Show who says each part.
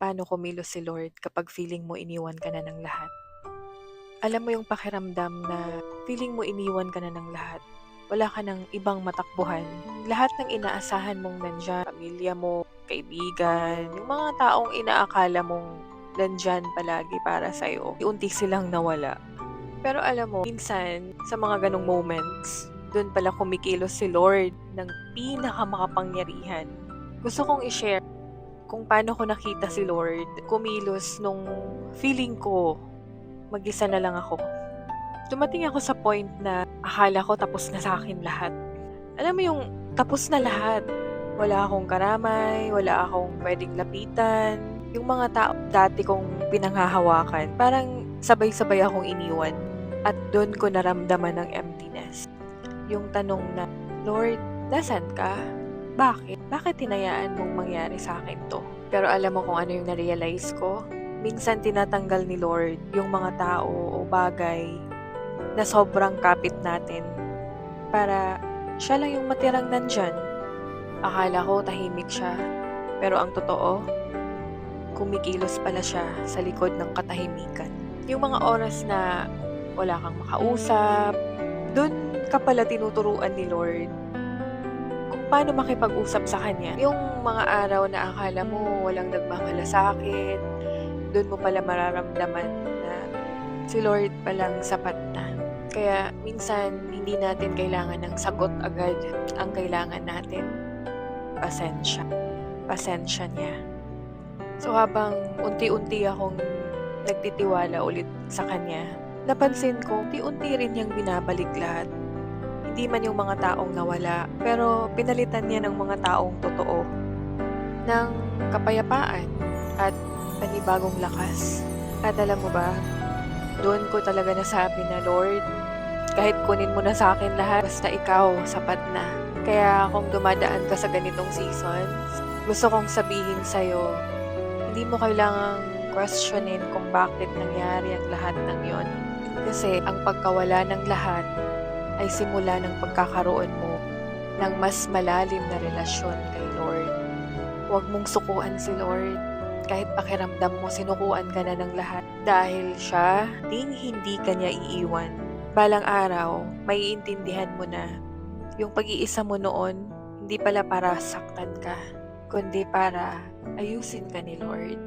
Speaker 1: Paano kumilos si Lord kapag feeling mo iniwan ka na ng lahat? Alam mo yung pakiramdam na feeling mo iniwan ka na ng lahat. Wala ka ng ibang matakbuhan. Lahat ng inaasahan mong nandiyan, pamilya mo, kaibigan, yung mga taong inaakala mong nandyan palagi para sa'yo, unti silang nawala. Pero alam mo, minsan, sa mga ganong moments, dun pala kumikilos si Lord ng pinakamakapangyarihan. Gusto kong i-share kung paano ko nakita si Lord kumilos nung feeling ko mag-isa na lang ako. Dumating ako sa point na akala ko tapos na sa akin lahat. Alam mo yung tapos na lahat. Wala akong karamay, wala akong pwedeng lapitan. Yung mga tao dati kong pinanghahawakan, parang sabay-sabay akong iniwan. At doon ko naramdaman ng emptiness. Yung tanong na, Lord, nasan ka? Bakit? Bakit hinayaan mong mangyari sa akin to? Pero alam mo kung ano yung na-realize ko? Minsan tinatanggal ni Lord yung mga tao o bagay na sobrang kapit natin para siya lang yung matirang nandyan. Akala ko tahimik siya, pero ang totoo, kumikilos pala siya sa likod ng katahimikan. Yung mga oras na wala kang makausap, dun ka pala tinuturuan ni Lord kung paano makipag-usap sa Kanya. Yung mga araw na akala mo walang nagmamalasakit, dun mo pala mararamdaman na si Lord palang sapat na. Kaya minsan hindi natin kailangan ng sagot agad. Ang kailangan natin, pasensya. Pasensya niya. So habang unti-unti akong nagtitiwala ulit sa Kanya, napansin ko, unti-unti rin niyang binabalik lahat. Hindi man yung mga taong nawala, pero pinalitan niya ng mga taong totoo, ng kapayapaan at panibagong lakas. At alam mo ba, doon ko talaga nasabi na, Lord, kahit kunin mo na sa akin lahat, basta ikaw, sapat na. Kaya kung dumadaan ka sa ganitong seasons, gusto kong sabihin sa'yo, hindi mo kailangang questionin kung bakit nangyari ang lahat ng yon. Kasi ang pagkawala ng lahat ay simula ng pagkakaroon mo ng mas malalim na relasyon kay Lord. Huwag mong sukuan si Lord. Kahit pakiramdam mo sinukuan ka na ng lahat dahil siya hindi ka niya iiwan. Balang araw, maiintindihan mo na yung pag-iisa mo noon hindi pala para saktan ka, kundi para ayusin ka ni Lord.